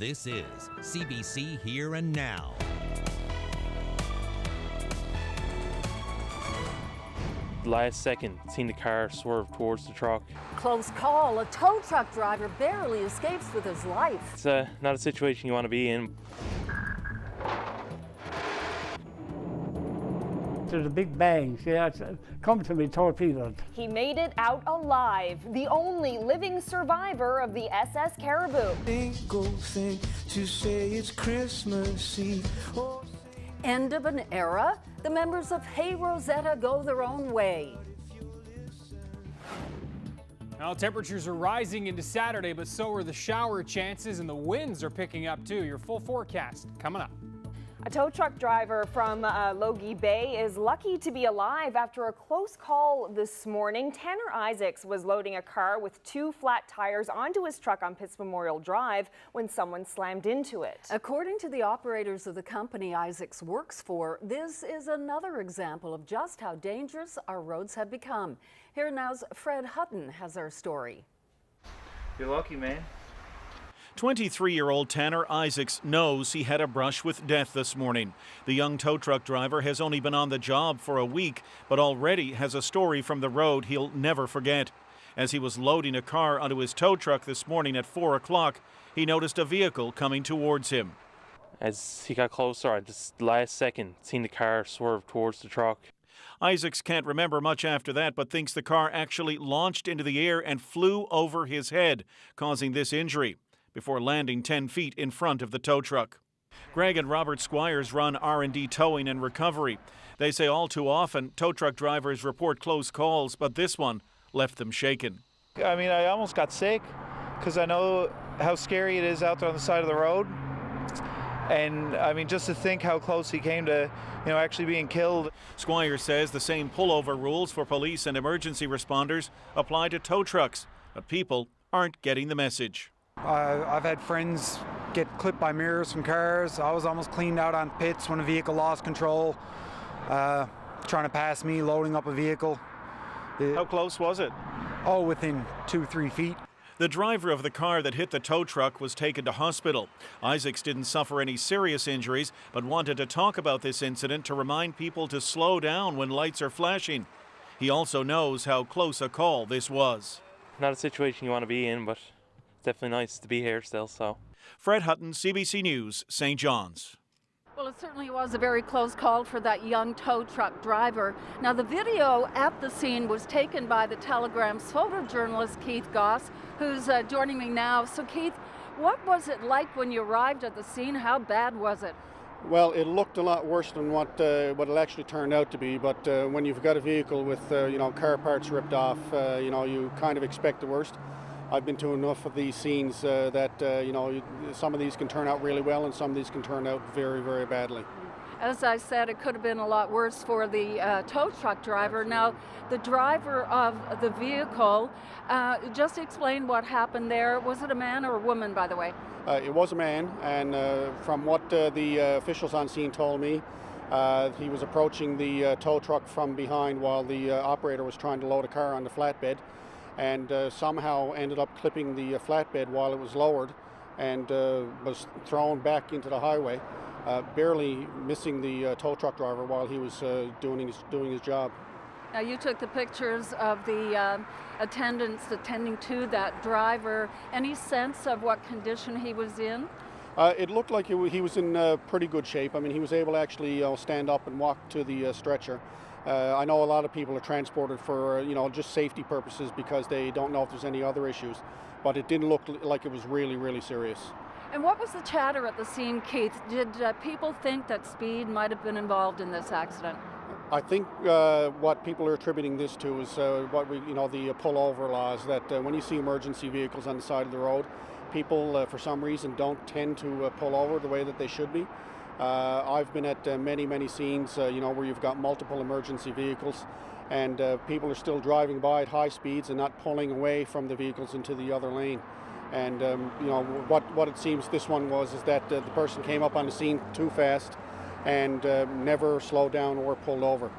This is CBC Here and Now. Last second, seen the car swerve towards the truck. Close call. A tow truck driver barely escapes with his life. It's not a situation you want to be in. There's a big bang. See, it's come to me torpedoed. He made it out alive, the only living survivor of the Ss Caribou. To say it's Christmas Eve. End of an era? The members of Hey Rosetta go their own way. Well, temperatures are rising into Saturday, but so are the shower chances, and the winds are picking up too. Your full forecast coming up. A tow truck driver from Logie Bay is lucky to be alive after a close call this morning. Tanner Isaacs was loading a car with 2 flat tires onto his truck on Pitts Memorial Drive when someone slammed into it. According to the operators of the company Isaacs works for, this is another example of just how dangerous our roads have become. Here now's Fred Hutton has our story. You're lucky, man. 23-year-old Tanner Isaacs knows he had a brush with death this morning. The young tow truck driver has only been on the job for a week, but already has a story from the road he'll never forget. As he was loading a car onto his tow truck this morning at 4 o'clock, he noticed a vehicle coming towards him. As he got closer, I just last second seen the car swerve towards the truck. Isaacs can't remember much after that, but thinks the car actually launched into the air and flew over his head, causing this injury, before landing 10 feet in front of the tow truck. Greg and Robert Squires run R&D Towing and Recovery. They say all too often tow truck drivers report close calls, but this one left them shaken. I mean, I almost got sick because I know how scary it is out there on the side of the road. And I mean, just to think how close he came to, actually being killed. Squires says the same pullover rules for police and emergency responders apply to tow trucks, but people aren't getting the message. I've had friends get clipped by mirrors from cars. I was almost cleaned out on pits when a vehicle lost control, trying to pass me, loading up a vehicle. How close was it? Oh, within 2-3 feet. The driver of the car that hit the tow truck was taken to hospital. Isaacs didn't suffer any serious injuries, but wanted to talk about this incident to remind people to slow down when lights are flashing. He also knows how close a call this was. Not a situation you want to be in, but definitely nice to be here still. So, Fred Hutton, CBC News, St. John's. Well, it certainly was a very close call for that young tow truck driver. Now, the video at the scene was taken by the Telegram's photojournalist Keith Goss, who's joining me now. So, Keith, what was it like when you arrived at the scene? How bad was it? Well, it looked a lot worse than what it actually turned out to be. But when you've got a vehicle with car parts ripped off, you kind of expect the worst. I've been to enough of these scenes that some of these can turn out really well and some of these can turn out very, very badly. As I said, it could have been a lot worse for the tow truck driver. Now, the driver of the vehicle, just explain what happened there. Was it a man or a woman, by the way? It was a man, and from what the officials on scene told me, he was approaching the tow truck from behind while the operator was trying to load a car on the flatbed, and somehow ended up clipping the flatbed while it was lowered and was thrown back into the highway, barely missing the tow truck driver while he was doing his job. Now, you took the pictures of the attendants attending to that driver. Any sense of what condition he was in? It looked like he was in pretty good shape. I mean, he was able to actually stand up and walk to the stretcher. I know a lot of people are transported for just safety purposes because they don't know if there's any other issues, but it didn't look like it was really, really serious. And what was the chatter at the scene, Keith? Did people think that speed might have been involved in this accident? I think what people are attributing this to is the pullover laws, that when you see emergency vehicles on the side of the road, people for some reason don't tend to pull over the way that they should be. I've been at many scenes where you've got multiple emergency vehicles and people are still driving by at high speeds and not pulling away from the vehicles into the other lane. And what it seems this one was is that the person came up on the scene too fast and never slowed down or pulled over.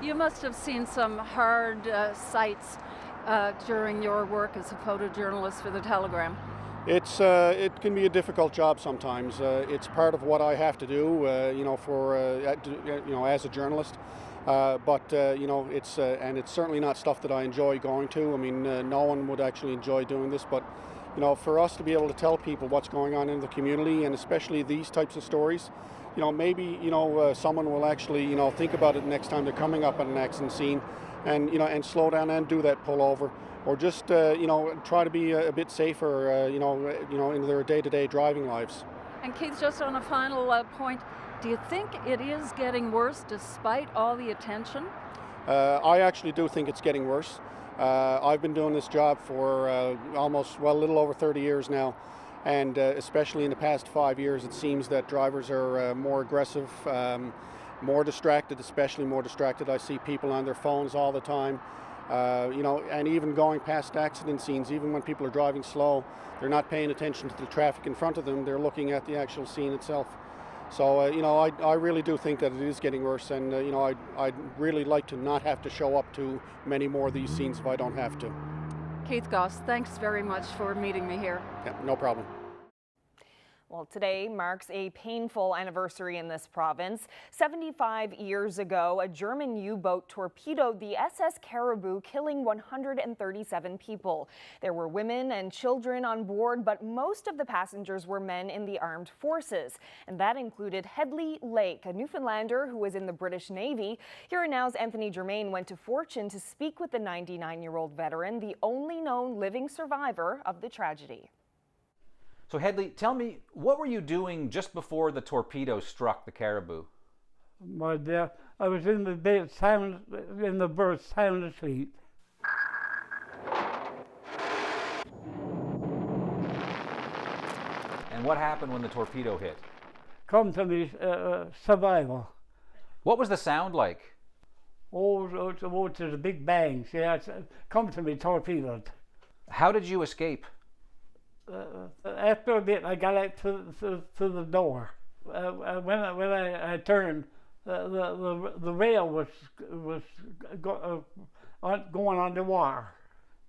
You must have seen some hard sights during your work as a photojournalist for the Telegram. It can be a difficult job sometimes. It's part of what I have to do, as a journalist. It's certainly not stuff that I enjoy going to. I mean, no one would actually enjoy doing this, but for us to be able to tell people what's going on in the community, and especially these types of stories, maybe someone will actually think about it next time they're coming up at an accident scene, and slow down and do that pullover, or just try to be a bit safer, in their day-to-day driving lives. And Keith, just on a final point, do you think it is getting worse despite all the attention? I actually do think it's getting worse. I've been doing this job for a little over 30 years now, and especially in the past 5 years, it seems that drivers are more aggressive, more distracted, especially more distracted. I see people on their phones all the time, and even going past accident scenes, even when people are driving slow, they're not paying attention to the traffic in front of them, they're looking at the actual scene itself. So, I really do think that it is getting worse, and, I'd really like to not have to show up to many more of these scenes if I don't have to. Keith Goss, thanks very much for meeting me here. Yeah, no problem. Well, today marks a painful anniversary in this province. 75 years ago, a German U-boat torpedoed the Ss Caribou, killing 137 people. There were women and children on board, but most of the passengers were men in the armed forces. And that included Hedley Lake, a Newfoundlander who was in the British Navy. Here Now's Anthony Germain went to Fortune to speak with the 99-year-old veteran, the only known living survivor of the tragedy. So Hedley, tell me, what were you doing just before the torpedo struck the Caribou? My dear, I was in the bed, in the berth, sound asleep. And what happened when the torpedo hit? Come to me, survival. What was the sound like? Oh, it was a big bang. See, come to me, torpedoed. How did you escape? After a bit, I got out to the door. When I turned, the rail was going underwater.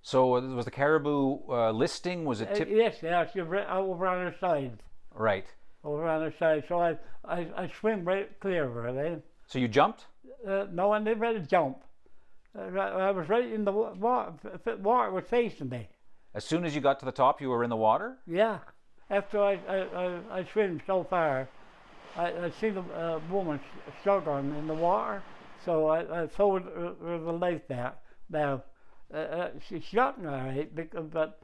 So was the Caribou listing? Was it tipped? Yes, over on her side. Right. Over on her side. So I swim right clear of her then. So you jumped? No, I never had to jump. I was right in the water. Water was facing me. As soon as you got to the top, you were in the water? Yeah. After I swam so far, I seen a woman struggling in the water, so I threw her the life out. Now, she shot me all right, but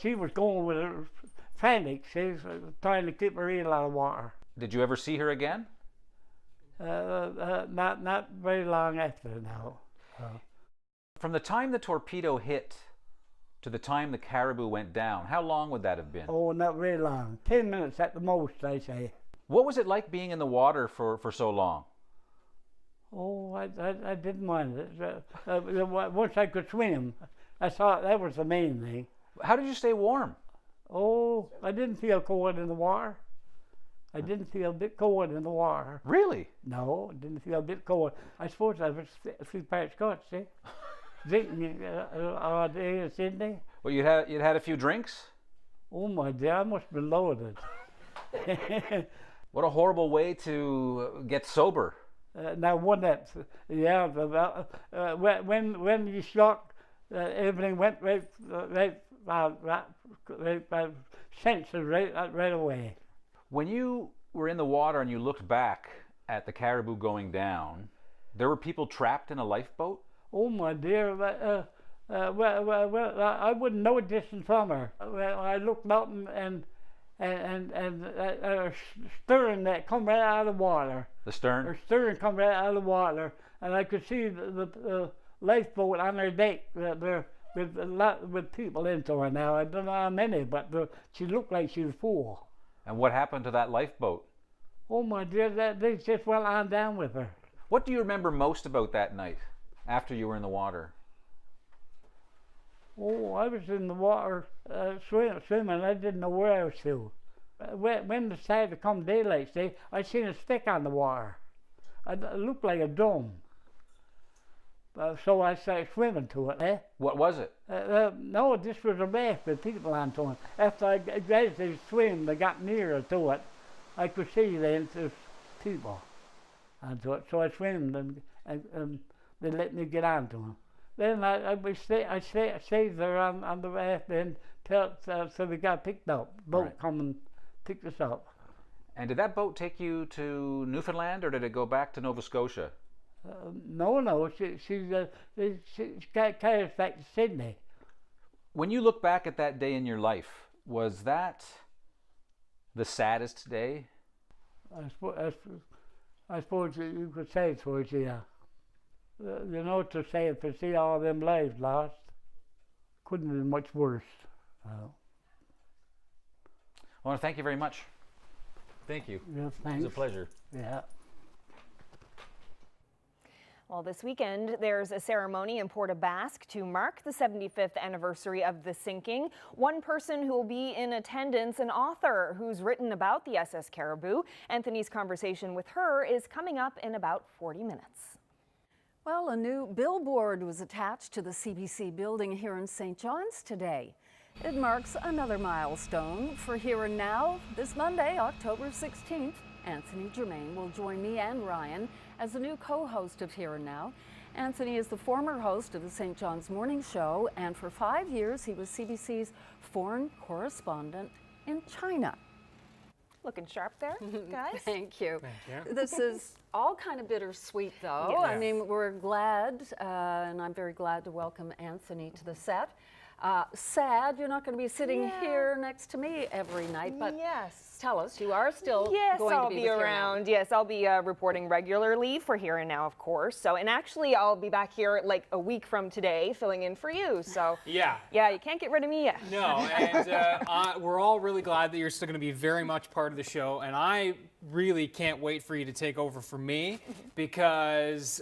she was going with her frantic. She was trying to keep her reel out of water. Did you ever see her again? Not very long after now. From the time the torpedo hit to the time the Caribou went down, how long would that have been? Oh, not very long. 10 minutes at the most, I say. What was it like being in the water for so long? Oh, I didn't mind it. Once I could swim, I thought that was the main thing. How did you stay warm? Oh, I didn't feel cold in the water. I didn't feel a bit cold in the water. Really? No, I didn't feel a bit cold. I suppose I was 3 parts Scotch, see? Drinking all day in Sydney. Well, you'd had a few drinks? Oh my dear, I must have been loaded. What a horrible way to get sober. Now, when you struck, everything went right senses right away. When you were in the water and you looked back at the Caribou going down, there were people trapped in a lifeboat? Oh my dear, I wouldn't know a distance from her. I looked up and stern that come right out of the water. The stern? Her stern come right out of the water, and I could see the lifeboat on her deck. There with people into her now. I don't know how many, but she looked like she was full. And what happened to that lifeboat? Oh my dear, they just went on down with her. What do you remember most about that night after you were in the water? Oh, I was in the water swimming. I didn't know where I was to. When it started to come daylight, I seen a stick on the water. It looked like a dome. So I started swimming to it. Eh? What was it? No, this was a raft with people onto it. After I graduated to swim, they got nearer to it. I could see then there's people onto it. So I swam and they let me get onto them. Then I stayed there on the raft then till so we got picked up. Boat come and picked us up. And did that boat take you to Newfoundland, or did it go back to Nova Scotia? No, she carried us back to Sydney. When you look back at that day in your life, was that the saddest day? I suppose you could say so, yeah. You know, to say to see all them lives lost, couldn't have been much worse. I want to thank you very much. Thank you. Yeah, thanks. It was a pleasure. Yeah. Well, this weekend, there's a ceremony in Port aux Basques to mark the 75th anniversary of the sinking. One person who will be in attendance, an author who's written about the Ss Caribou. Anthony's conversation with her is coming up in about 40 minutes. Well, a new billboard was attached to the CBC building here in St. John's today. It marks another milestone for Here and Now. This Monday, October 16th, Anthony Germain will join me and Ryan as the new co-host of Here and Now. Anthony is the former host of the St. John's Morning Show, and for 5 years he was CBC's foreign correspondent in China. Looking sharp there, guys. Thank you. Thank you. This is all kind of bittersweet, though. Yes. I mean, we're glad, and I'm very glad to welcome Anthony to the set. Sad you're not going to be sitting here next to me every night, but tell us, you are still going I'll to be around. Yes, I'll be reporting regularly for Here and Now, of course. So, and actually, I'll be back here like a week from today, filling in for you. So, yeah, you can't get rid of me yet. No, and we're all really glad that you're still going to be very much part of the show, and I really can't wait for you to take over for me, because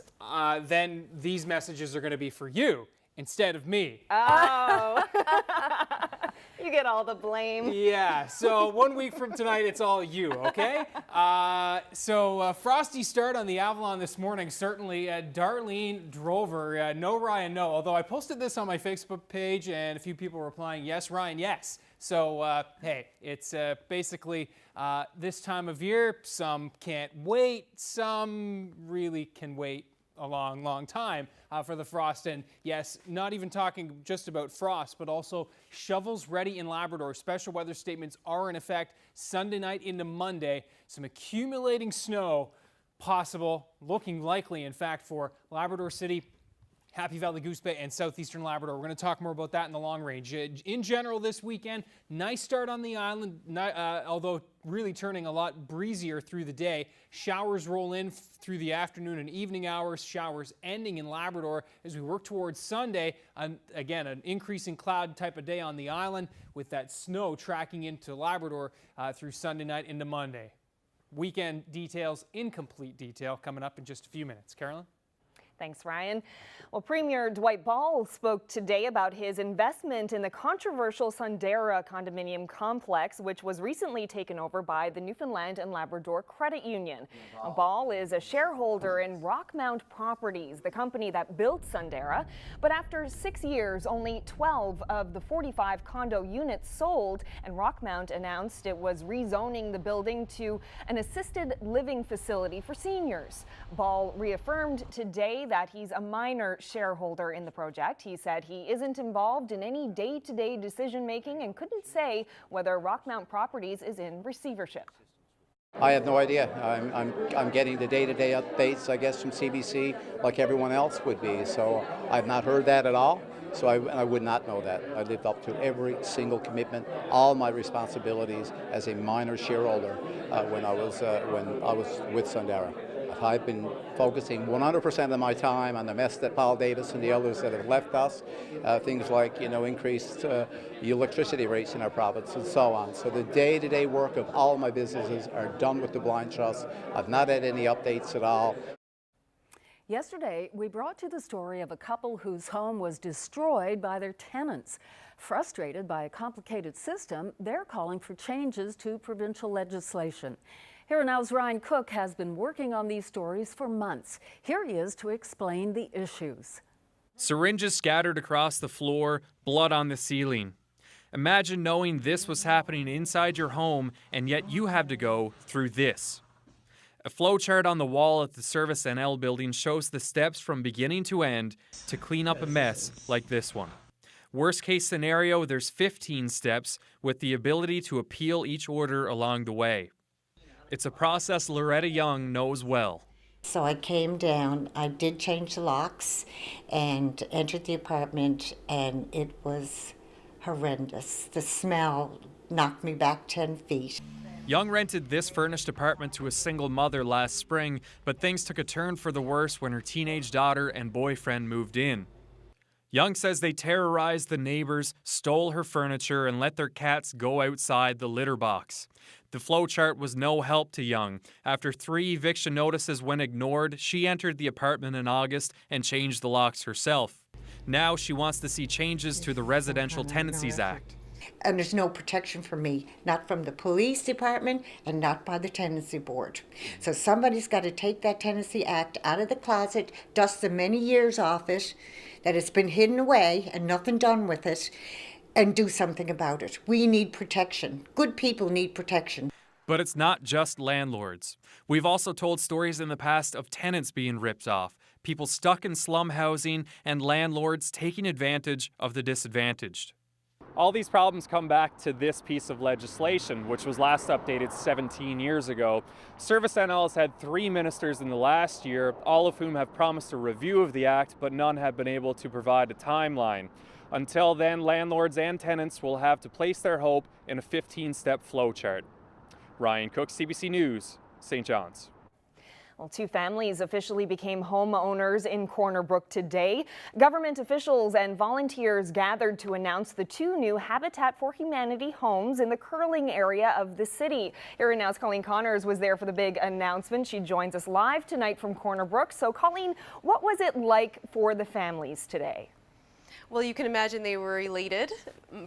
then these messages are going to be for you instead of me. Oh, you get all the blame. Yeah, so 1 week from tonight, it's all you, okay? So frosty start on the Avalon this morning, certainly. Darlene Drover, no Ryan, no. Although I posted this on my Facebook page and a few people were replying, yes, Ryan, yes. So, hey, it's basically this time of year. Some can't wait. Some really can wait a long, long time for the frost. And yes, not even talking just about frost, but also shovels ready in Labrador. Special weather statements are in effect Sunday night into Monday. Some accumulating snow possible, looking likely, in fact, for Labrador City, Happy Valley, Goose Bay, and southeastern Labrador. We're going to talk more about that in the long range. In general this weekend, nice start on the island, although really turning a lot breezier through the day. Showers roll in through the afternoon and evening hours, showers ending in Labrador as we work towards Sunday. Again, an increasing cloud type of day on the island with that snow tracking into Labrador through Sunday night into Monday. Weekend details, incomplete detail, coming up in just a few minutes. Carolyn? Thanks, Ryan. Well, Premier Dwight Ball spoke today about his investment in the controversial Sundara condominium complex, which was recently taken over by the Newfoundland and Labrador Credit Union. Now, Ball is a shareholder in Rockmount Properties, the company that built Sundara. But after 6 years, only 12 of the 45 condo units sold, and Rockmount announced it was rezoning the building to an assisted living facility for seniors. Ball reaffirmed today that he's a minor shareholder in the project. He said he isn't involved in any day-to-day decision-making and couldn't say whether Rockmount Properties is in receivership. I have no idea. I'm getting the day-to-day updates, I guess, from CBC like everyone else would be. So I've not heard that at all. So I would not know that. I lived up to every single commitment, all my responsibilities as a minor shareholder when I was with Sundara. I've been focusing 100% of my time on the mess that Paul Davis and the others that have left us, things like, increased electricity rates in our province and so on. So the day-to-day work of all my businesses are done with the Blind Trust. I've not had any updates at all. Yesterday, we brought you the story of a couple whose home was destroyed by their tenants. Frustrated by a complicated system, they're calling for changes to provincial legislation. Here Now's Ryan Cook has been working on these stories for months. Here he is to explain the issues. Syringes scattered across the floor, blood on the ceiling. Imagine knowing this was happening inside your home, and yet you have to go through this. A flowchart on the wall at the Ss NL building shows the steps from beginning to end to clean up a mess like this one. Worst case scenario, there's 15 steps with the ability to appeal each order along the way. It's a process Loretta Young knows well. So I came down, I did change the locks and entered the apartment, and it was horrendous. The smell knocked me back 10 feet. Young rented this furnished apartment to a single mother last spring, but things took a turn for the worse when her teenage daughter and boyfriend moved in. Young says they terrorized the neighbors, stole her furniture, and let their cats go outside the litter box. The flowchart was no help to Young. After 3 eviction notices went ignored, she entered the apartment in August and changed the locks herself. Now she wants to see changes to the Residential Tenancies Act. And there's no protection for me, not from the police department and not by the tenancy board. So somebody's got to take that Tenancy Act out of the closet, dust the many years off it, that it's been hidden away and nothing done with it, and do something about it. We need protection. Good people need protection. But it's not just landlords. We've also told stories in the past of tenants being ripped off, people stuck in slum housing, and landlords taking advantage of the disadvantaged. All these problems come back to this piece of legislation, which was last updated 17 years ago. Ss NL has had 3 ministers in the last year, all of whom have promised a review of the act, but none have been able to provide a timeline. Until then, landlords and tenants will have to place their hope in a 15-step flowchart. Ryan Cook, CBC News, St. John's. Well, 2 families officially became homeowners in Corner Brook today. Government officials and volunteers gathered to announce the 2 new Habitat for Humanity homes in the Curling area of the city. Here Now's Colleen Connors was there for the big announcement. She joins us live tonight from Corner Brook. So, Colleen, what was it like for the families today? Well, you can imagine they were elated,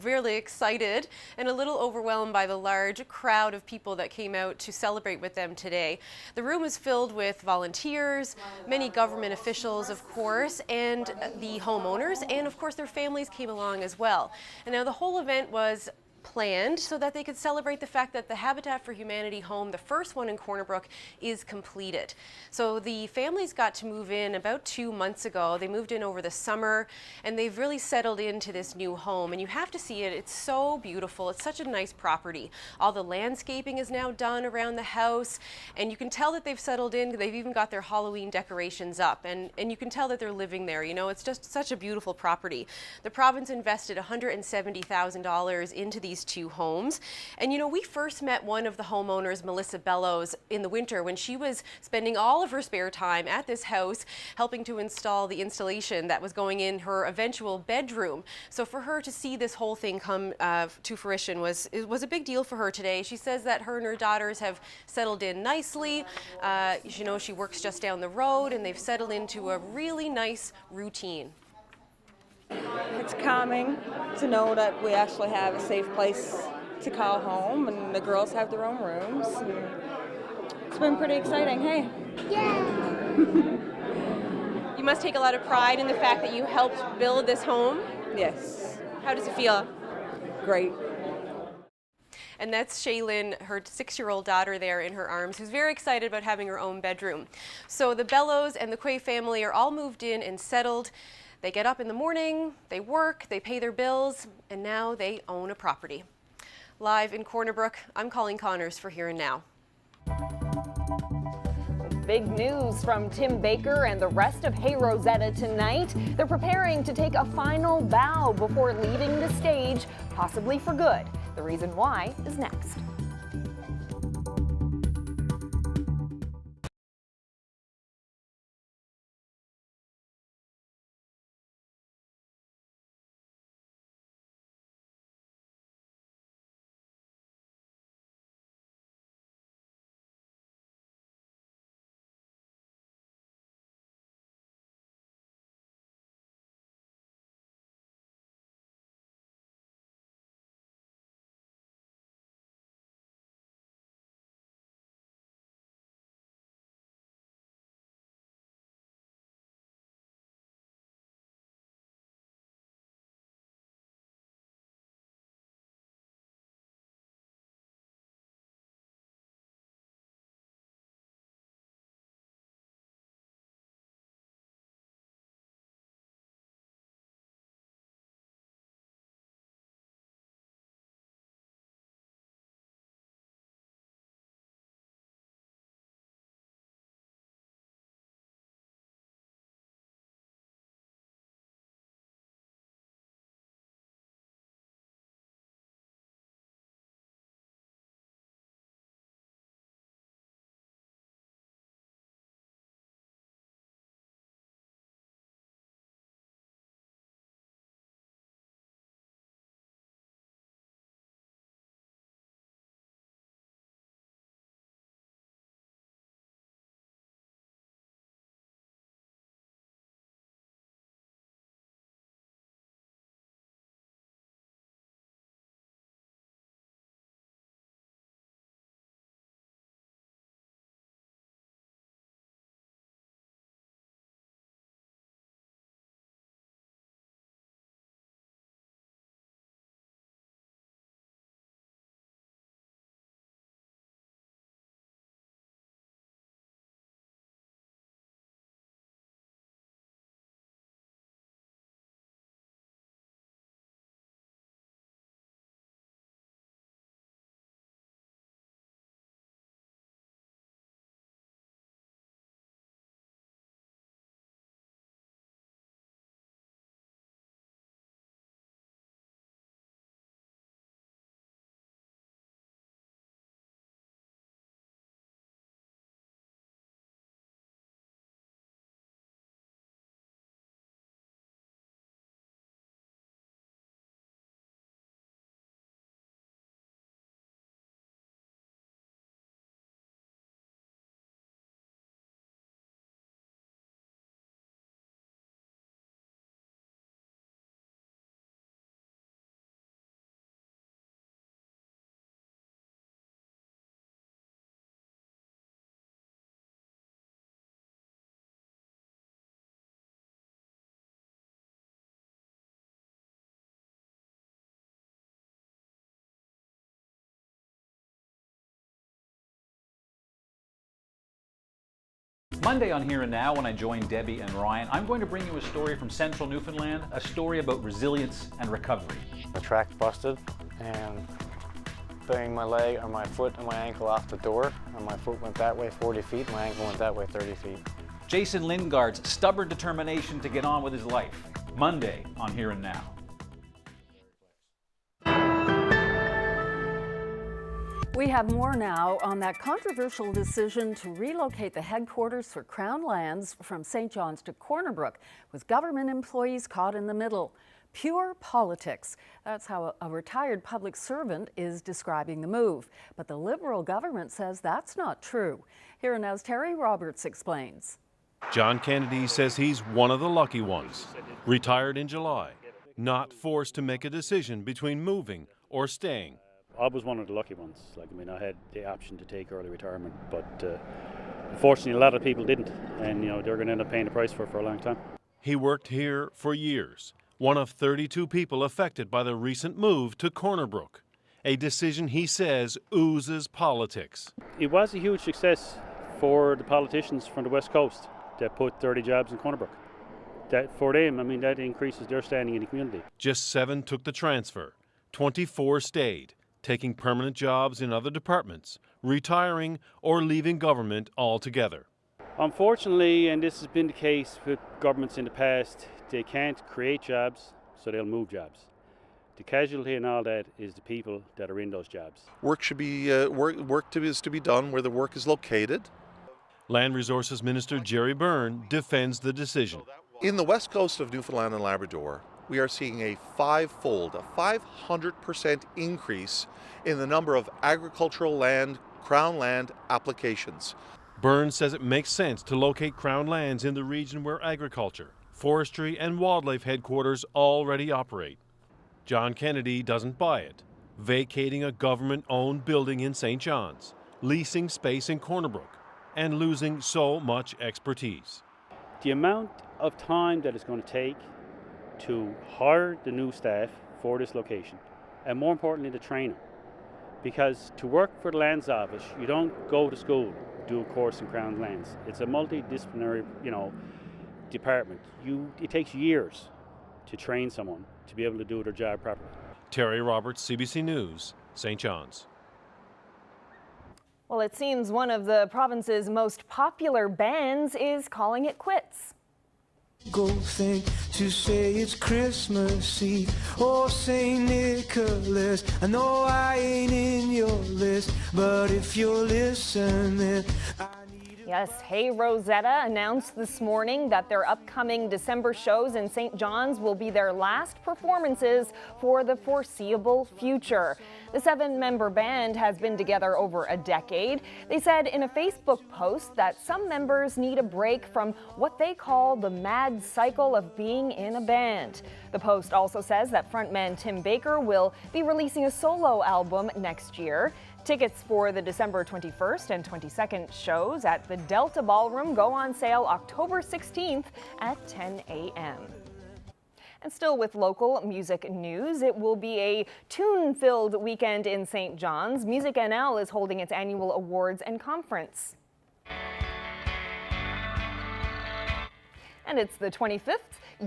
really excited, and a little overwhelmed by the large crowd of people that came out to celebrate with them today. The room was filled with volunteers, many government officials, of course, and the homeowners, and of course their families came along as well. And now the whole event was planned so that they could celebrate the fact that the Habitat for Humanity home, the first one in Corner Brook, is completed. So the families got to move in about 2 months ago. They moved in over the summer, and they've really settled into this new home. And you have to see it. It's so beautiful. It's such a nice property. All the landscaping is now done around the house, and you can tell that they've settled in. They've even got their Halloween decorations up, and you can tell that they're living there. You know, it's just such a beautiful property. The province invested $170,000 into these 2 homes. And you know, we first met one of the homeowners, Melissa Bellows, in the winter when she was spending all of her spare time at this house helping to install the installation that was going in her eventual bedroom. So for her to see this whole thing come to fruition was a big deal for her today. She says that her and her daughters have settled in nicely. You know, she works just down the road, and they've settled into a really nice routine. It's calming to know that we actually have a safe place to call home, and the girls have their own rooms. It's been pretty exciting, hey? Yeah! You must take a lot of pride in the fact that you helped build this home. Yes. How does it feel? Great. And that's Shaylin, her 6-year-old daughter there in her arms, who's very excited about having her own bedroom. So the Bellows and the Quay family are all moved in and settled. They get up in the morning, they work, they pay their bills, and now they own a property. Live in Corner Brook, I'm Colleen Connors for Here and Now. Big news from Tim Baker and the rest of Hey Rosetta tonight. They're preparing to take a final bow before leaving the stage, possibly for good. The reason why is next. Monday on Here and Now, when I join Debbie and Ryan, I'm going to bring you a story from central Newfoundland, a story about resilience and recovery. The track busted and banged my leg or my foot and my ankle off the door, and my foot went that way 40 feet, my ankle went that way 30 feet. Jason Lingard's stubborn determination to get on with his life. Monday on Here and Now. We have more now on that controversial decision to relocate the headquarters for Crown Lands from St. John's to Corner Brook, with government employees caught in the middle. Pure politics. That's how a retired public servant is describing the move. But the Liberal government says that's not true. Here and Now's Terry Roberts explains. John Kennedy says he's one of the lucky ones. Retired in July, not forced to make a decision between moving or staying. I was one of the lucky ones. I had the option to take early retirement, but unfortunately a lot of people didn't, and they're going to end up paying the price for it for a long time. He worked here for years, one of 32 people affected by the recent move to Corner Brook, a decision he says oozes politics. It was a huge success for the politicians from the West Coast that put 30 jobs in Corner Brook. That for them, that increases their standing in the community. Just 7 took the transfer, 24 stayed, taking permanent jobs in other departments, retiring or leaving government altogether. Unfortunately, and this has been the case with governments in the past, they can't create jobs, so they'll move jobs. The casualty in all that is the people that are in those jobs. Work should be is to be done where the work is located. Land Resources Minister Gerry Byrne defends the decision. In the west coast of Newfoundland and Labrador, we are seeing a 500% increase in the number of agricultural land, Crown land applications. Byrne says it makes sense to locate Crown lands in the region where agriculture, forestry and wildlife headquarters already operate. John Kennedy doesn't buy it, vacating a government-owned building in St. John's, leasing space in Corner Brook, and losing so much expertise. The amount of time that it's going to take to hire the new staff for this location, and more importantly to train them. Because to work for the Lands Office, you don't go to school, do a course in Crown Lands. It's a multidisciplinary, department. It takes years to train someone to be able to do their job properly. Terry Roberts, CBC News, St. John's. Well, it seems one of the province's most popular bands is calling it quits. Go think to say it's Christmas Eve or St. Nicholas. I know I ain't in your list, but if you're listening, Yes, Hey Rosetta announced this morning that their upcoming December shows in St. John's will be their last performances for the foreseeable future. The 7-member band has been together over a decade. They said in a Facebook post that some members need a break from what they call the mad cycle of being in a band. The post also says that frontman Tim Baker will be releasing a solo album next year. Tickets for the December 21st and 22nd shows at the Delta Ballroom go on sale October 16th at 10 a.m. And still with local music news, it will be a tune-filled weekend in St. John's. Music NL is holding its annual awards and conference. And it's the 25th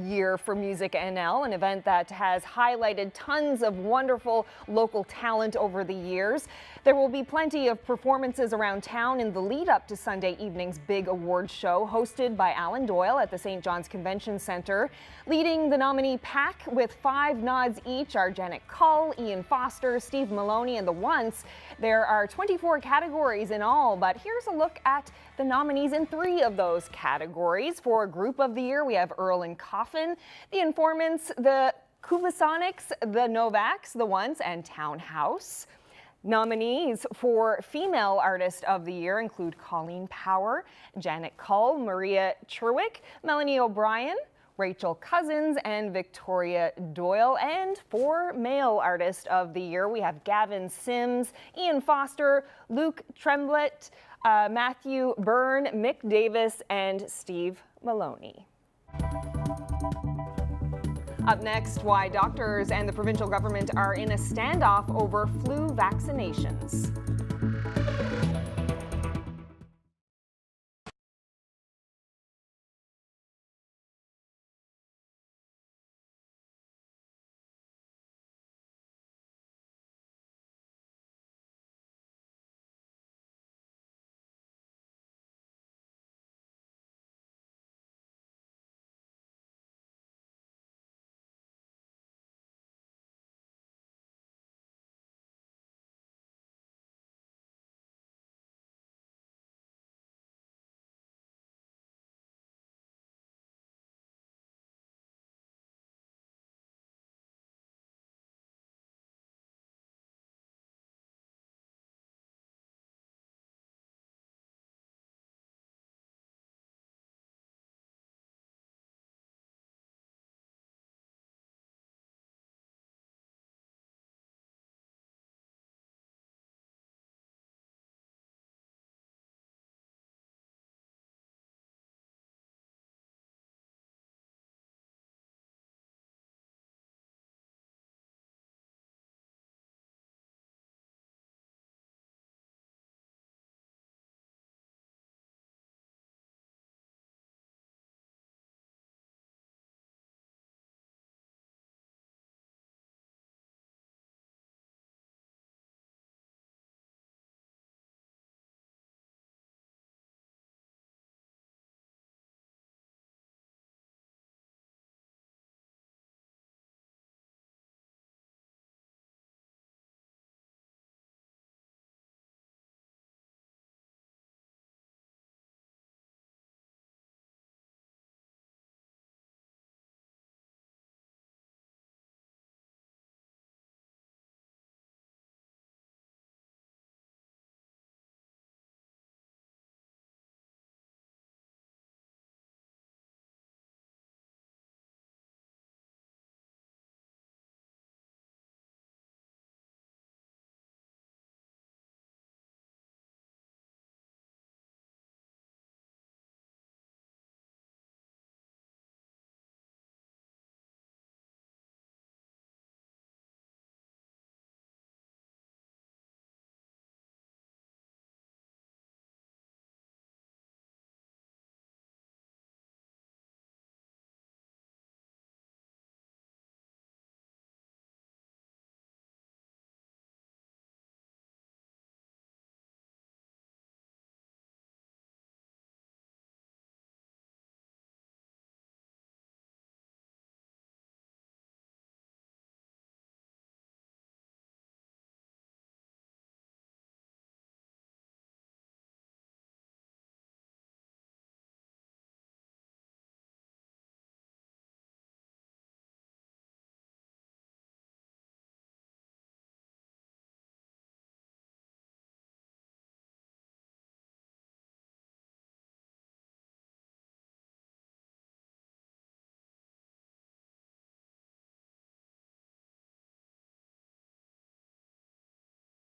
year for Music NL, an event that has highlighted tons of wonderful local talent over the years. There will be plenty of performances around town in the lead up to Sunday evening's big award show, hosted by Alan Doyle at the St. John's Convention Centre. Leading the nominee pack with 5 nods each are Janet Cull, Ian Foster, Steve Maloney, and The Once. There are 24 categories in all, but here's a look at the nominees in 3 of those categories. For Group of the Year, we have Earl and Coffin, The Informants, the Kuvasonics, the Novaks, The Once, and Townhouse. Nominees for Female Artist of the Year include Colleen Power, Janet Cull, Maria Cherwick, Melanie O'Brien, Rachel Cousins, and Victoria Doyle. And for Male Artist of the Year, we have Gavin Sims, Ian Foster, Luke Tremblett, Matthew Byrne, Mick Davis, and Steve Maloney. Up next, why doctors and the provincial government are in a standoff over flu vaccinations.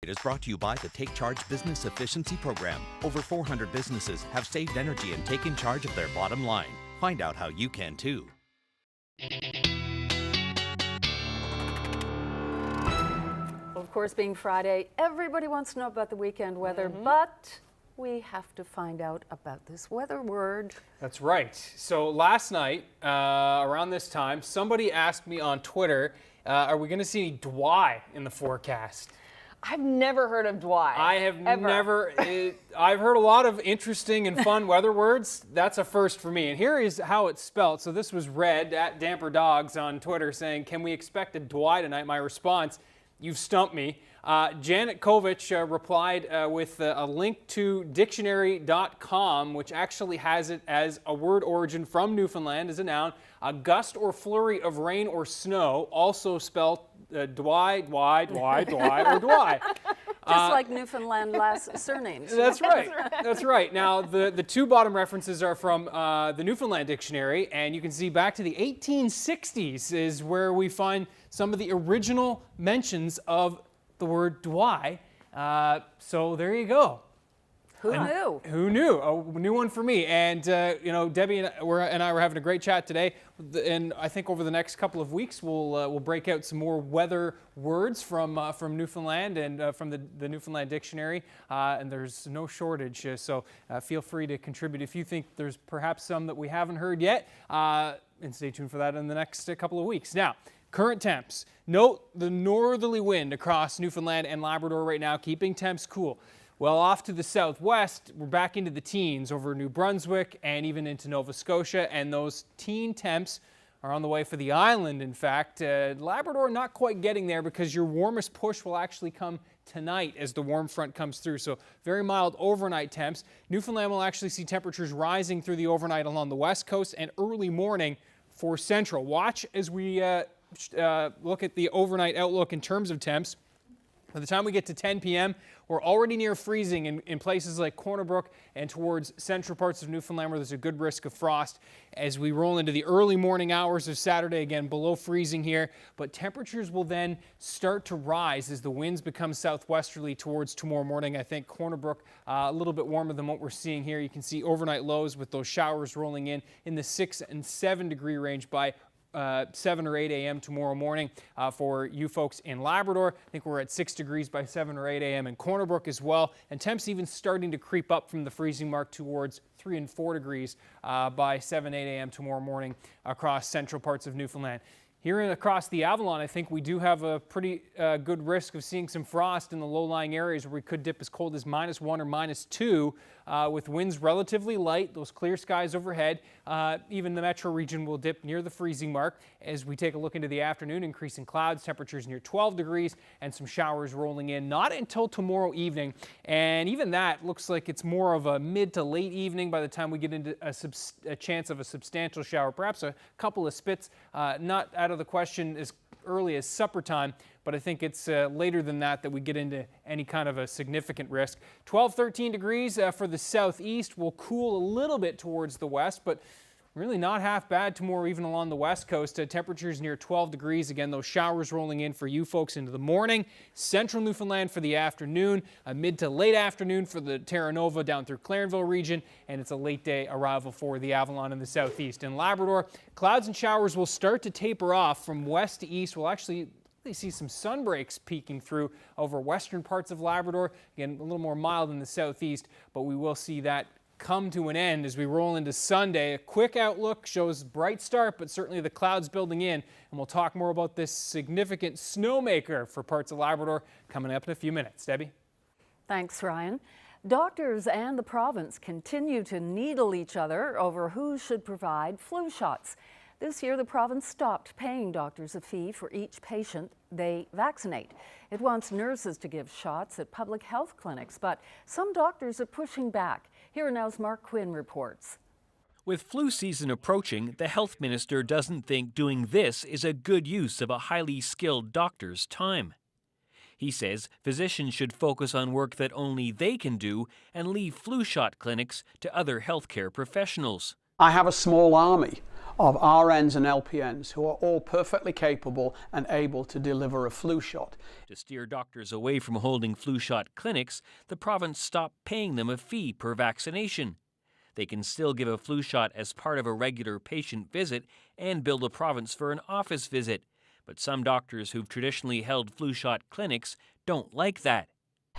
It is brought to you by the Take Charge Business Efficiency Program. Over 400 businesses have saved energy and taken charge of their bottom line. Find out how you can too. Of course, being Friday, everybody wants to know about the weekend weather, but we have to find out about this weather word. That's right. So last night, around this time, somebody asked me on Twitter, are we going to see any dwy in the forecast? I've never heard of dwy. I have ever. never. I've heard a lot of interesting and fun weather words. That's a first for me. And here is how it's spelled. So this was read at Damper Dogs on Twitter saying, can we expect a dwy tonight? My response, you've stumped me. Janet Kovich replied with a link to dictionary.com, which actually has it as a word origin from Newfoundland as a noun. A gust or flurry of rain or snow, also spelled dwy, or dwy. Just like Newfoundland last surnames. That's right. That's right. Now, the two bottom references are from the Newfoundland Dictionary, and you can see back to the 1860s is where we find some of the original mentions of the word dwy. So there you go. Who knew? Who knew? A new one for me. And, Debbie and I were having a great chat today. And I think over the next couple of weeks, we'll break out some more weather words from Newfoundland and from the Newfoundland Dictionary. And there's no shortage. So feel free to contribute if you think there's perhaps some that we haven't heard yet. And stay tuned for that in the next couple of weeks. Now, current temps. Note the northerly wind across Newfoundland and Labrador right now, keeping temps cool. Well, off to the southwest, we're back into the teens over New Brunswick and even into Nova Scotia, and those teen temps are on the way for the island, in fact. Labrador not quite getting there because your warmest push will actually come tonight as the warm front comes through, so very mild overnight temps. Newfoundland will actually see temperatures rising through the overnight along the west coast and early morning for central. Watch as we look at the overnight outlook in terms of temps. By the time we get to 10 p.m., we're already near freezing in places like Corner Brook and towards central parts of Newfoundland where there's a good risk of frost. As we roll into the early morning hours of Saturday, again, below freezing here, but temperatures will then start to rise as the winds become southwesterly towards tomorrow morning. I think Corner Brook a little bit warmer than what we're seeing here. You can see overnight lows with those showers rolling in the 6 and 7 degree range by 7 or 8 a.m. tomorrow morning for you folks in Labrador. I think we're at 6 degrees by 7 or 8 a.m. in Corner Brook as well. And temps even starting to creep up from the freezing mark towards 3 and 4 degrees by 7, 8 a.m. tomorrow morning across central parts of Newfoundland. Here across the Avalon, I think we do have a pretty good risk of seeing some frost in the low-lying areas where we could dip as cold as -1 or -2 with winds relatively light, those clear skies overhead. Even the metro region will dip near the freezing mark as we take a look into the afternoon, increasing clouds, temperatures near 12 degrees, and some showers rolling in. Not until tomorrow evening, and even that looks like it's more of a mid to late evening by the time we get into a chance of a substantial shower, perhaps a couple of spits, not out of the question as early as supper time, but I think it's later than that we get into any kind of a significant risk. 12, 13 degrees for the southeast. Will cool a little bit towards the west, but really not half bad tomorrow, even along the west coast. Temperatures near 12 degrees. Again, those showers rolling in for you folks into the morning. Central Newfoundland for the afternoon. A mid to late afternoon for the Terra Nova down through Clarenville region. And it's a late day arrival for the Avalon in the southeast. In Labrador, clouds and showers will start to taper off from west to east. We'll actually see some sun breaks peeking through over western parts of Labrador. Again, a little more mild in the southeast, but we will see that come to an end as we roll into Sunday. A quick outlook shows bright start, but certainly the clouds building in, and we'll talk more about this significant snowmaker for parts of Labrador coming up in a few minutes. Debbie? Thanks, Ryan. Doctors and the province continue to needle each other over who should provide flu shots. This year, the province stopped paying doctors a fee for each patient they vaccinate. It wants nurses to give shots at public health clinics, but some doctors are pushing back. Here now's Mark Quinn reports. With flu season approaching, the health minister doesn't think doing this is a good use of a highly skilled doctor's time. He says physicians should focus on work that only they can do and leave flu shot clinics to other healthcare professionals. I have a small army of RNs and LPNs who are all perfectly capable and able to deliver a flu shot. To steer doctors away from holding flu shot clinics, the province stopped paying them a fee per vaccination. They can still give a flu shot as part of a regular patient visit and bill the province for an office visit. But some doctors who've traditionally held flu shot clinics don't like that.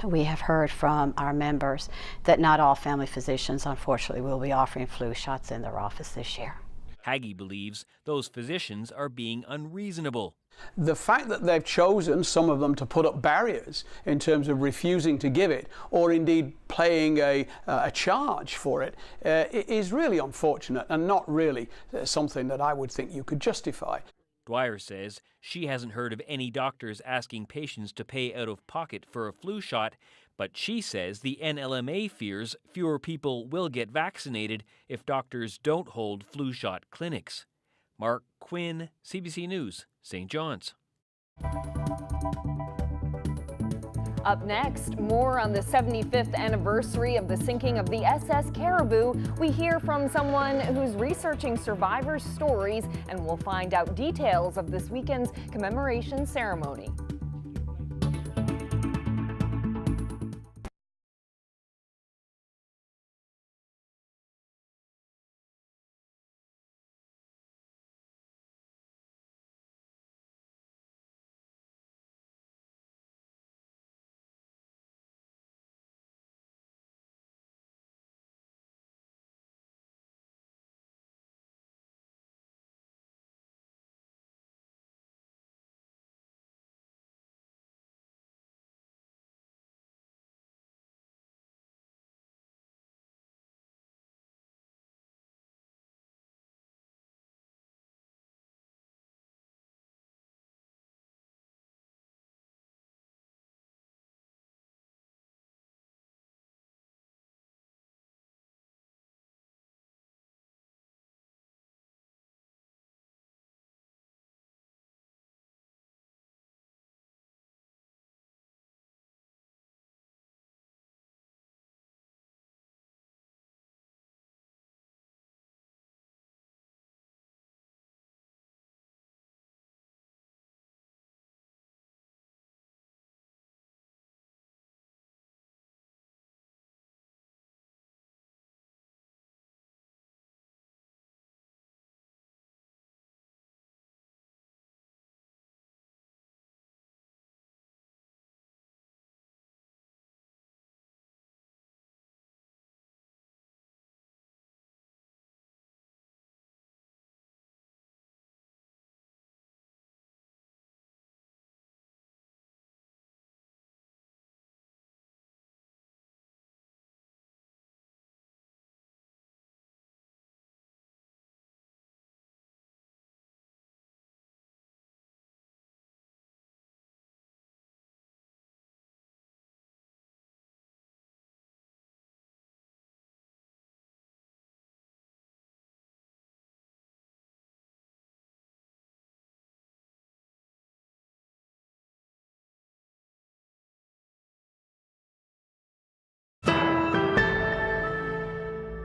We have heard from our members that not all family physicians, unfortunately, will be offering flu shots in their office this year. Haggie believes those physicians are being unreasonable. The fact that they've chosen, some of them, to put up barriers in terms of refusing to give it, or indeed paying a charge for it, is really unfortunate and not really something that I would think you could justify. Dwyer says she hasn't heard of any doctors asking patients to pay out of pocket for a flu shot, but she says the NLMA fears fewer people will get vaccinated if doctors don't hold flu shot clinics. Mark Quinn, CBC News, St. John's. Up next, more on the 75th anniversary of the sinking of the Ss Caribou. We hear from someone who's researching survivors' stories, and we'll find out details of this weekend's commemoration ceremony.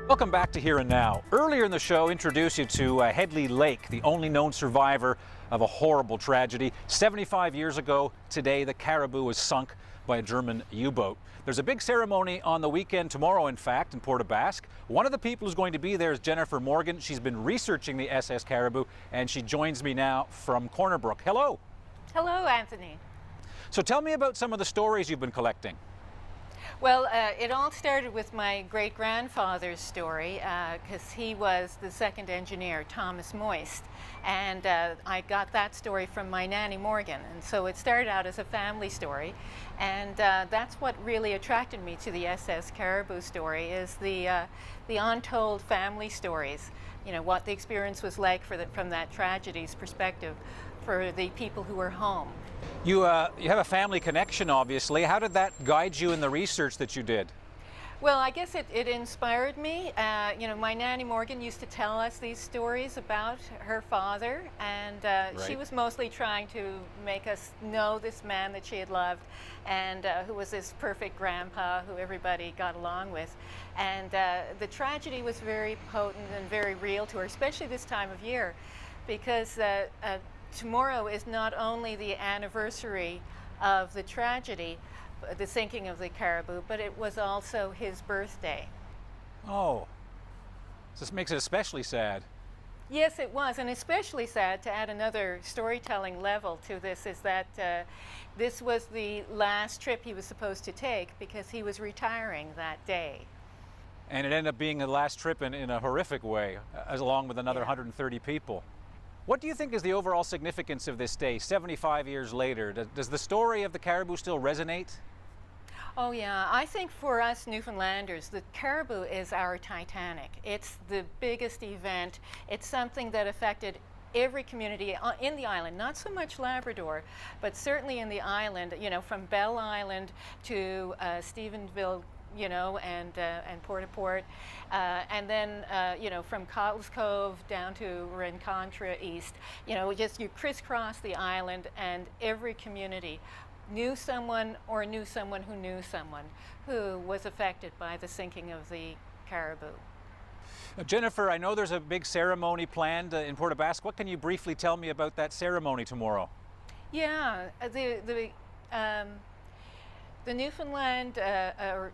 Welcome back to Here and Now. Earlier in the show, introduced you to Headley Lake, the only known survivor of a horrible tragedy. 75 years ago today, the Caribou was sunk by a German U-boat. There's a big ceremony on the weekend, tomorrow in fact, in Port aux Basques. One of the people who's going to be there is Jennifer Morgan. She's been researching the Ss Caribou, and she joins me now from Corner Brook. Hello. Hello, Anthony. So tell me about some of the stories you've been collecting. Well, it all started with my great-grandfather's story, because he was the second engineer, Thomas Moist, and I got that story from my Nanny Morgan, and so it started out as a family story, and that's what really attracted me to the Ss Caribou story, is the untold family stories, you know, what the experience was like from that tragedy's perspective for the people who were home. You have a family connection, obviously. How did that guide you in the research that you did? Well, I guess it inspired me. You know, my Nanny Morgan used to tell us these stories about her father, and she Right. was mostly trying to make us know this man that she had loved, and who was this perfect grandpa who everybody got along with. And the tragedy was very potent and very real to her, especially this time of year, because tomorrow is not only the anniversary of the tragedy, the sinking of the Caribou, but it was also his birthday. Oh, so this makes it especially sad. Yes, it was, and especially sad, to add another storytelling level to this, is that this was the last trip he was supposed to take because he was retiring that day. And it ended up being the last trip in a horrific way, as along with another 130 people. What do you think is the overall significance of this day, 75 years later? Does the story of the Caribou still resonate? Oh yeah, I think for us Newfoundlanders, the Caribou is our Titanic. It's the biggest event. It's something that affected every community in the island, not so much Labrador, but certainly in the island, you know, from Bell Island to Stephenville, you know, and Port-au-Port, and then, you know, from Cottles Cove down to Rencontre East, you know, just you crisscross the island, and every community knew someone or knew someone who was affected by the sinking of the Caribou. Jennifer, I know there's a big ceremony planned in Port aux Basques. What can you briefly tell me about that ceremony tomorrow? Yeah, the Newfoundland, the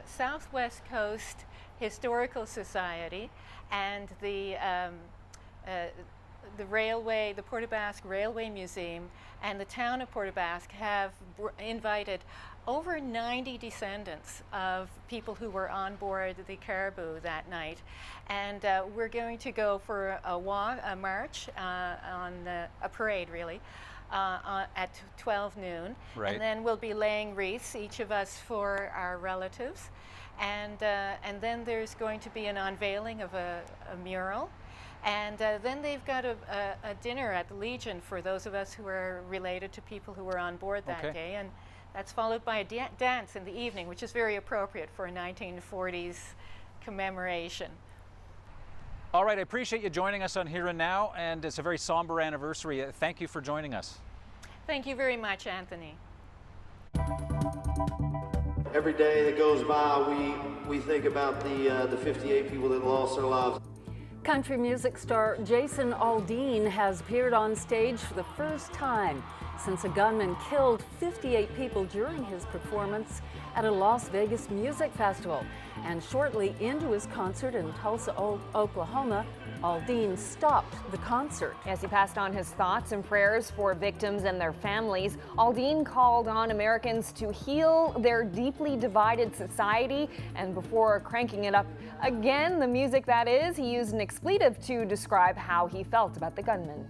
Southwest Coast Historical Society and the railway, the Port aux Basques Railway Museum and the town of Port aux Basques have invited over 90 descendants of people who were on board the Caribou that night. And we're going to go for a march, a parade really, at 12 noon. Right. And then we'll be laying wreaths, each of us, for our relatives. And then there's going to be an unveiling of a mural. And then they've got a dinner at the Legion for those of us who are related to people who were on board that day. And that's followed by a dance in the evening, which is very appropriate for a 1940s commemoration. All right, I appreciate you joining us on Here and Now, and it's a very somber anniversary. Thank you for joining us. Thank you very much, Anthony. Every day that goes by, we think about the 58 people that lost their lives. Country music star Jason Aldean has appeared on stage for the first time since a gunman killed 58 people during his performance at a Las Vegas music festival. And shortly into his concert in Tulsa, Oklahoma, Aldean stopped the concert. As he passed on his thoughts and prayers for victims and their families, Aldean called on Americans to heal their deeply divided society. And before cranking it up again, the music that is, he used an expletive to describe how he felt about the gunman.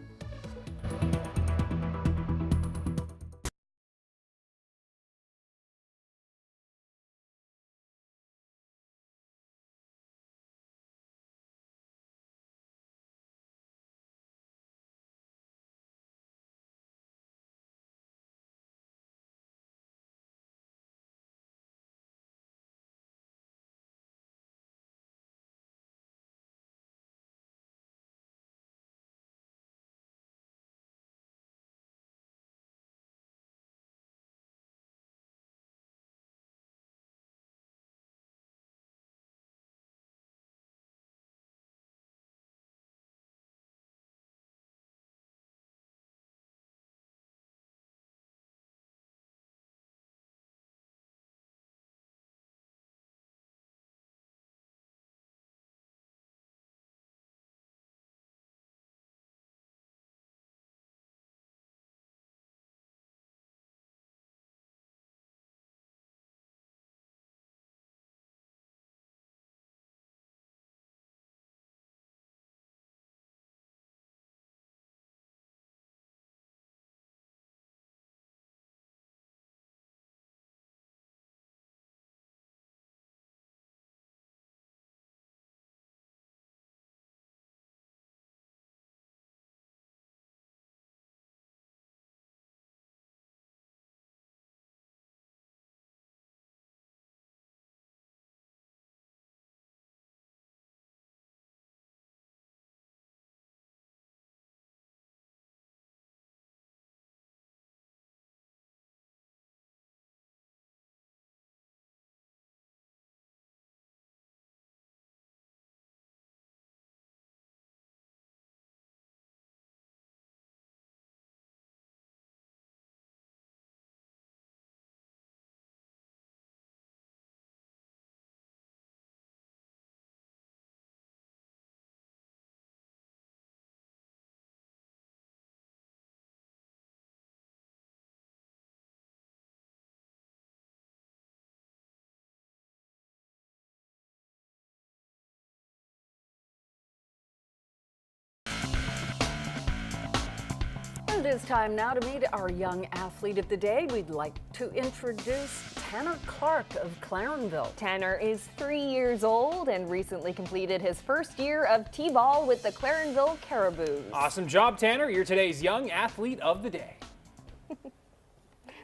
And it is time now to meet our young athlete of the day. We'd like to introduce Tanner Clark of Clarenville. Tanner is 3 years old and recently completed his first year of T-ball with the Clarenville Caribous. Awesome job, Tanner. You're today's young athlete of the day.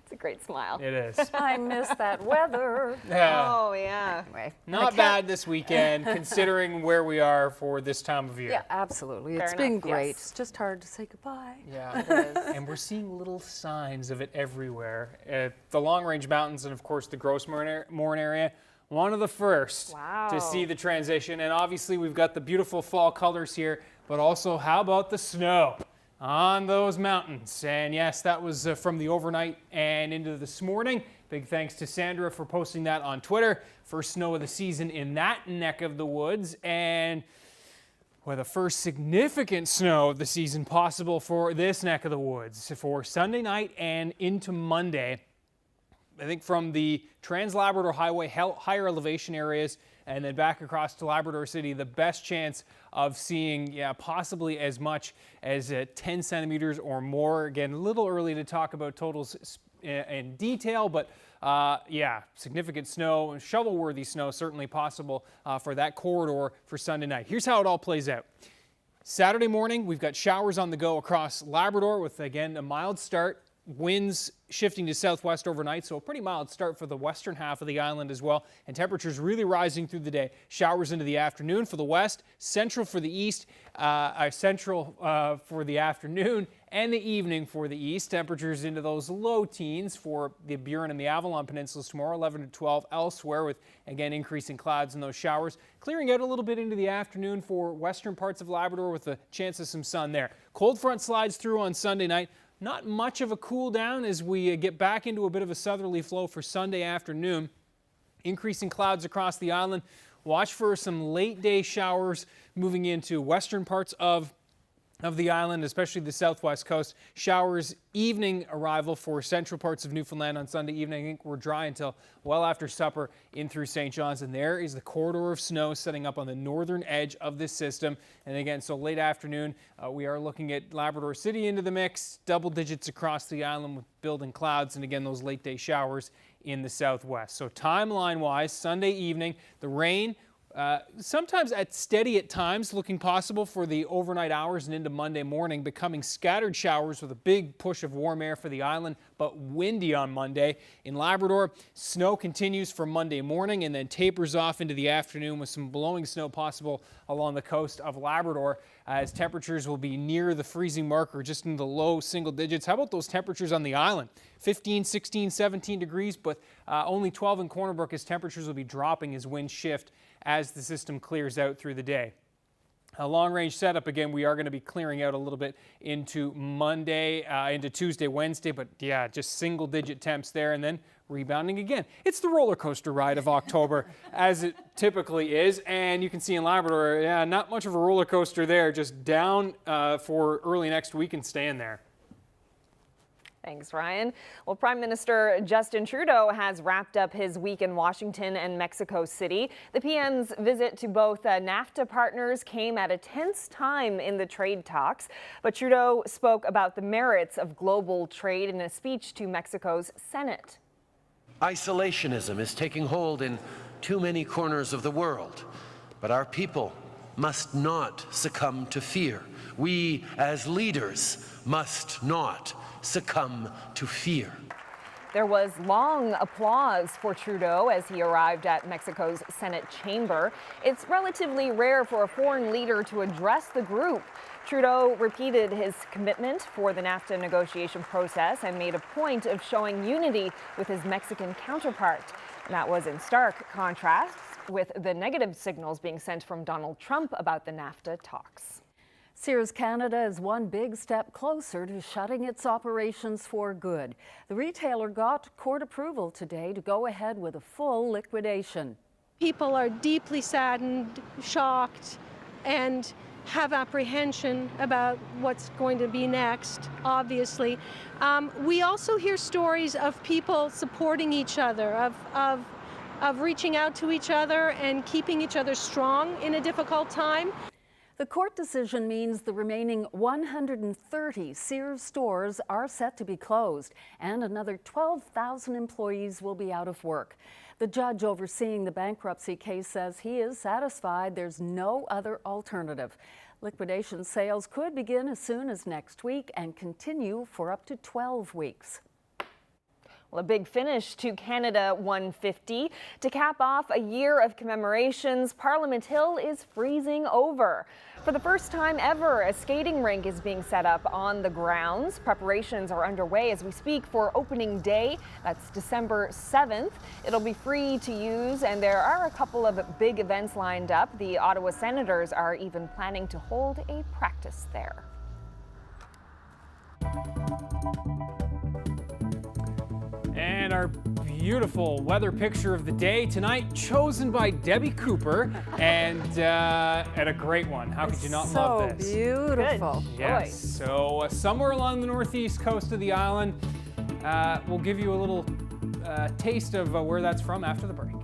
It's a great smile. It is. I miss that weather. Yeah. Oh, yeah. Anyway, Not bad this weekend, considering where we are for this time of year. Yeah, absolutely. Fair It's been enough, great. yes. It's just hard to say goodbye. Yeah, it is. And we're seeing little signs of it everywhere. The Long Range Mountains and, of course, the Gross Mourne area, one of the first to see the transition. And obviously, we've got the beautiful fall colors here, but also, how about the snow on those mountains? And yes, that was from the overnight and into this morning. Big thanks to Sandra for posting that on Twitter. First snow of the season in that neck of the woods, and the first significant snow of the season possible for this neck of the woods for Sunday night and into Monday. I think from the Trans-Labrador Highway higher elevation areas and then back across to Labrador City, the best chance of seeing possibly as much as 10 centimeters or more. Again, a little early to talk about totals in detail, but significant snow, shovel-worthy snow certainly possible for that corridor for Sunday night. Here's how it all plays out. Saturday morning, we've got showers on the go across Labrador with, again, a mild start. Winds shifting to southwest overnight, so a pretty mild start for the western half of the island as well, and temperatures really rising through the day. Showers into the afternoon for the west, central for the east, central for the afternoon, and the evening for the east. Temperatures into those low teens for the Byrne and the Avalon Peninsulas tomorrow, 11 to 12 elsewhere, with, again, increasing clouds in those showers. Clearing out a little bit into the afternoon for western parts of Labrador with a chance of some sun there. Cold front slides through on Sunday night. Not much of a cool down as we get back into a bit of a southerly flow for Sunday afternoon. Increasing clouds across the island. Watch for some late day showers moving into western parts of the island, especially the southwest coast. Showers evening arrival for central parts of Newfoundland on Sunday evening. I think we're dry until well after supper in through St. John's, and there is the corridor of snow setting up on the northern edge of this system. And again, so late afternoon, we are looking at Labrador City into the mix, double digits across the island with building clouds, and again, those late day showers in the southwest. So timeline wise, Sunday evening, the rain sometimes steady at times, looking possible for the overnight hours and into Monday morning, becoming scattered showers with a big push of warm air for the island, but windy on Monday. In Labrador, snow continues for Monday morning and then tapers off into the afternoon with some blowing snow possible along the coast of Labrador, as temperatures will be near the freezing mark or just in the low single digits. How about those temperatures on the island? 15, 16, 17 degrees, but only 12 in Corner Brook as temperatures will be dropping as winds shift as the system clears out through the day. A long-range setup, again, we are going to be clearing out a little bit into Monday, into Tuesday, Wednesday, but yeah, just single-digit temps there and then rebounding again. It's the roller coaster ride of October, as it typically is, and you can see in Labrador, not much of a roller coaster there, just down for early next week and staying there. Thanks, Ryan. Well, Prime Minister Justin Trudeau has wrapped up his week in Washington and Mexico City. The PM's visit to both NAFTA partners came at a tense time in the trade talks, but Trudeau spoke about the merits of global trade in a speech to Mexico's Senate. Isolationism is taking hold in too many corners of the world, but our people must not succumb to fear. We, as leaders, must not succumb to fear. There was long applause for Trudeau as he arrived at Mexico's Senate chamber. It's relatively rare for a foreign leader to address the group. Trudeau repeated his commitment for the NAFTA negotiation process and made a point of showing unity with his Mexican counterpart. That was in stark contrast with the negative signals being sent from Donald Trump about the NAFTA talks. Sears Canada is one big step closer to shutting its operations for good. The retailer got court approval today to go ahead with a full liquidation. People are deeply saddened, shocked, and have apprehension about what's going to be next, obviously. We also hear stories of people supporting each other, of reaching out to each other and keeping each other strong in a difficult time. The court decision means the remaining 130 Sears stores are set to be closed, and another 12,000 employees will be out of work. The judge overseeing the bankruptcy case says he is satisfied there's no other alternative. Liquidation sales could begin as soon as next week and continue for up to 12 weeks. Well, a big finish to Canada 150. To cap off a year of commemorations, Parliament Hill is freezing over. For the first time ever, a skating rink is being set up on the grounds. Preparations are underway as we speak for opening day. That's December 7th. It'll be free to use, and there are a couple of big events lined up. The Ottawa Senators are even planning to hold a practice there. And our beautiful weather picture of the day tonight, chosen by Debbie Cooper, and a great one. How could you not love this? So beautiful. Yes. So somewhere along the northeast coast of the island, we'll give you a little taste of where that's from after the break.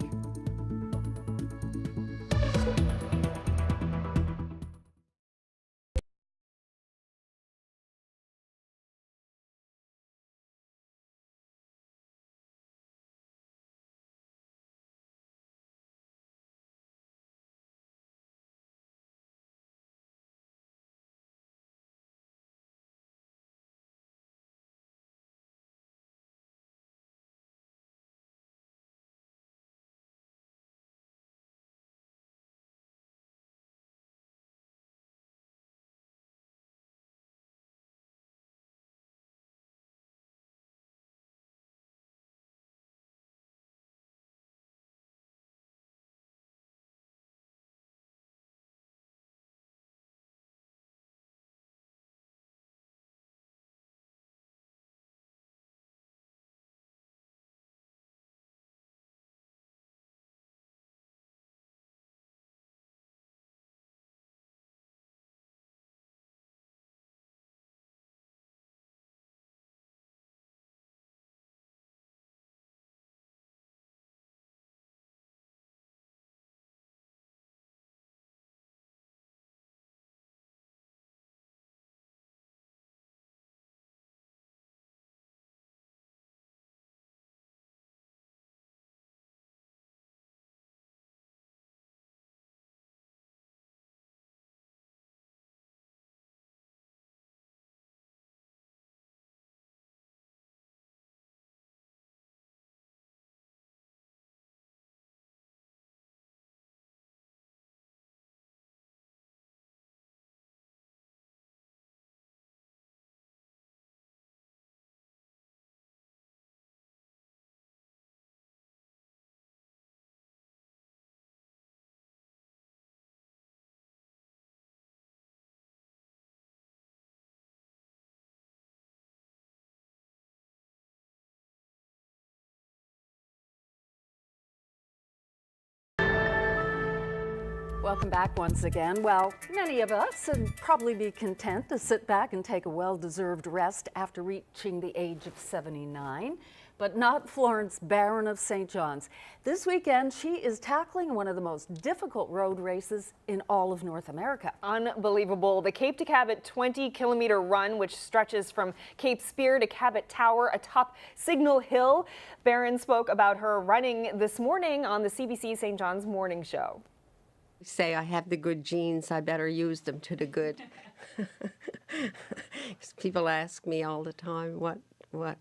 Welcome back once again. Well, many of us would probably be content to sit back and take a well-deserved rest after reaching the age of 79, but not Florence Barron of St. John's. This weekend, she is tackling one of the most difficult road races in all of North America. Unbelievable. The Cape to Cabot 20-kilometer run, which stretches from Cape Spear to Cabot Tower atop Signal Hill. Byrne spoke about her running this morning on the CBC St. John's Morning Show. Say I have the good genes, I better use them to the good. People ask me all the time what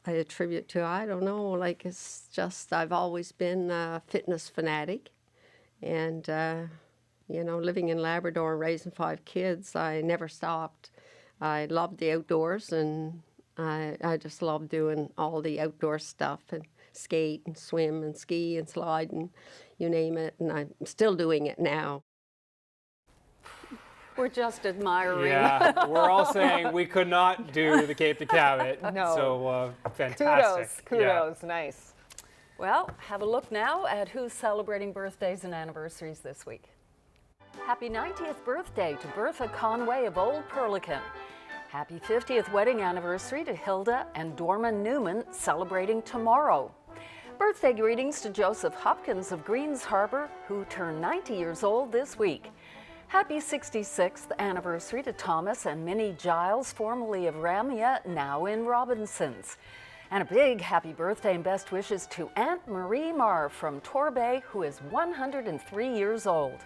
I attribute to. I don't know, like it's just I've always been a fitness fanatic, and you know, living in Labrador and raising 5 kids, I never stopped. I loved the outdoors, and I just love doing all the outdoor stuff and skate and swim and ski and slide and you name it, and I'm still doing it now. We're just admiring. Yeah, we're all saying we could not do the Cape to Cabot. No. So fantastic. Kudos, nice. Well, have a look now at who's celebrating birthdays and anniversaries this week. Happy 90th birthday to Bertha Conway of Old Perlican. Happy 50th wedding anniversary to Hilda and Dorman Newman, celebrating tomorrow. Birthday greetings to Joseph Hopkins of Greens Harbor, who turned 90 years old this week. Happy 66th anniversary to Thomas and Minnie Giles, formerly of Ramia, now in Robinsons. And a big happy birthday and best wishes to Aunt Marie Marr from Torbay, who is 103 years old.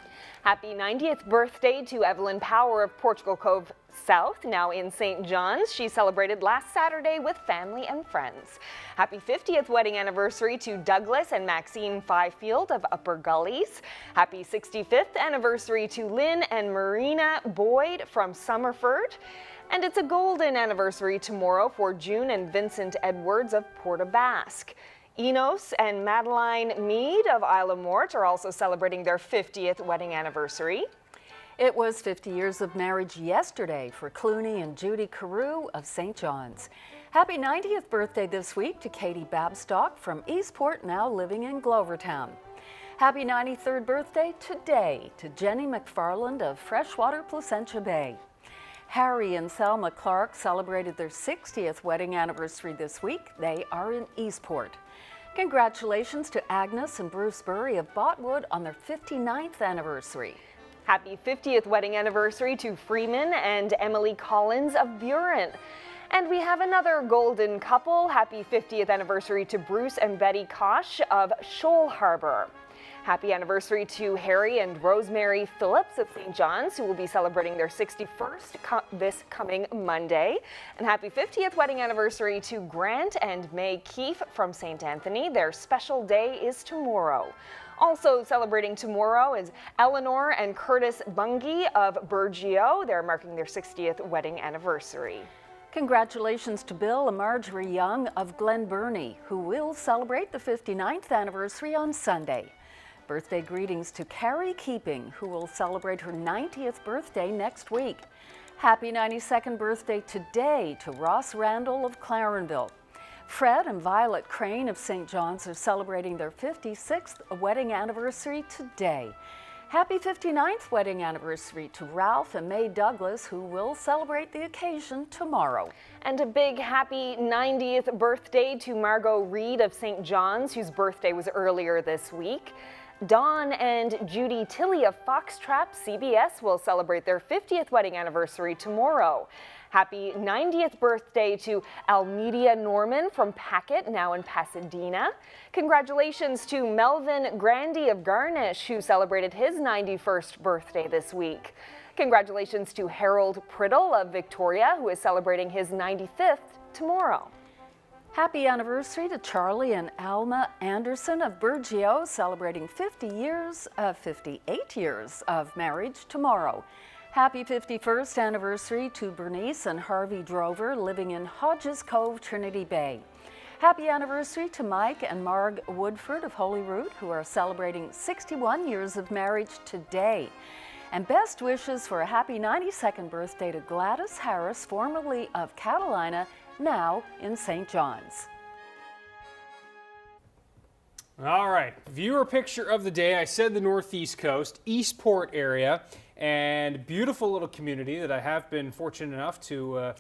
Happy 90th birthday to Evelyn Power of Portugal Cove South, now in St. John's. She celebrated last Saturday with family and friends. Happy 50th wedding anniversary to Douglas and Maxine Fifield of Upper Gullies. Happy 65th anniversary to Lynn and Marina Boyd from Summerford. And it's a golden anniversary tomorrow for June and Vincent Edwards of Porta Basque. Enos and Madeline Mead of Isle of Mort are also celebrating their 50th wedding anniversary. It was 50 years of marriage yesterday for Clooney and Judy Carew of St. John's. Happy 90th birthday this week to Katie Babstock from Eastport, now living in Glovertown. Happy 93rd birthday today to Jenny McFarland of Freshwater Placentia Bay. Harry and Selma Clark celebrated their 60th wedding anniversary this week. They are in Eastport. Congratulations to Agnes and Bruce Burry of Botwood on their 59th anniversary. Happy 50th wedding anniversary to Freeman and Emily Collins of Byrne. And we have another golden couple. Happy 50th anniversary to Bruce and Betty Kosh of Shoal Harbour. Happy anniversary to Harry and Rosemary Phillips of St. John's, who will be celebrating their 61st this coming Monday. And happy 50th wedding anniversary to Grant and May Keefe from St. Anthony. Their special day is tomorrow. Also celebrating tomorrow is Eleanor and Curtis Bungie of Burgeo. They're marking their 60th wedding anniversary. Congratulations to Bill and Marjorie Young of Glen Burnie, who will celebrate the 59th anniversary on Sunday. Birthday greetings to Carrie Keeping, who will celebrate her 90th birthday next week. Happy 92nd birthday today to Ross Randall of Clarenville. Fred and Violet Crane of St. John's are celebrating their 56th wedding anniversary today. Happy 59th wedding anniversary to Ralph and May Douglas, who will celebrate the occasion tomorrow. And a big happy 90th birthday to Margot Reed of St. John's, whose birthday was earlier this week. Dawn and Judy Tilley of Foxtrap CBS will celebrate their 50th wedding anniversary tomorrow. Happy 90th birthday to Almedia Norman from Packet, now in Pasadena. Congratulations to Melvin Grandy of Garnish, who celebrated his 91st birthday this week. Congratulations to Harold Priddle of Victoria, who is celebrating his 95th tomorrow. Happy anniversary to Charlie and Alma Anderson of Burgeo, celebrating 58 years of marriage tomorrow. Happy 51st anniversary to Bernice and Harvey Drover, living in Hodges Cove, Trinity Bay. Happy anniversary to Mike and Marg Woodford of Holyrood, who are celebrating 61 years of marriage today. And best wishes for a happy 92nd birthday to Gladys Harris, formerly of Catalina, now in St. John's. All right, viewer picture of the day. I said the Northeast Coast, Eastport area, and beautiful little community that I have been fortunate enough to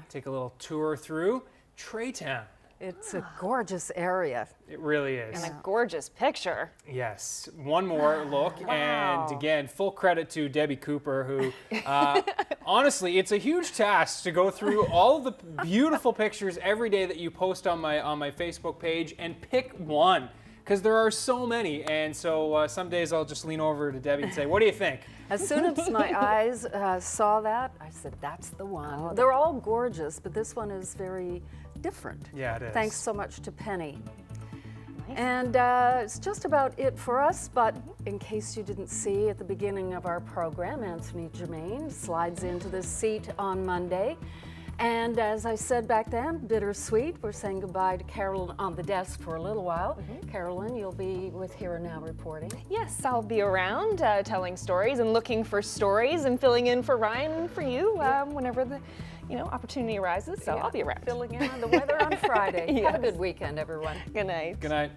take a little tour through, Traytown. It's a gorgeous area. It really is. And a gorgeous picture. Yes, one more look. Wow. And again, full credit to Debbie Cooper, who honestly, it's a huge task to go through all the beautiful pictures every day that you post on my Facebook page and pick one, because there are so many. And so some days I'll just lean over to Debbie and say, what do you think? As soon as my eyes saw that, I said, that's the one. Oh, they're all gorgeous, but this one is very different. Yeah, it is. Thanks so much to Penny. Nice. And it's just about it for us, but in case you didn't see at the beginning of our program, Anthony Germain slides into this seat on Monday. And as I said back then, bittersweet, we're saying goodbye to Carolyn on the desk for a little while. Carolyn, you'll be with Here and Now reporting. Yes, I'll be around telling stories and looking for stories and filling in for Ryan and for you whenever the opportunity arises. So I'll be around. Filling in on the weather on Friday. Yes. Have a good weekend, everyone. Good night. Good night.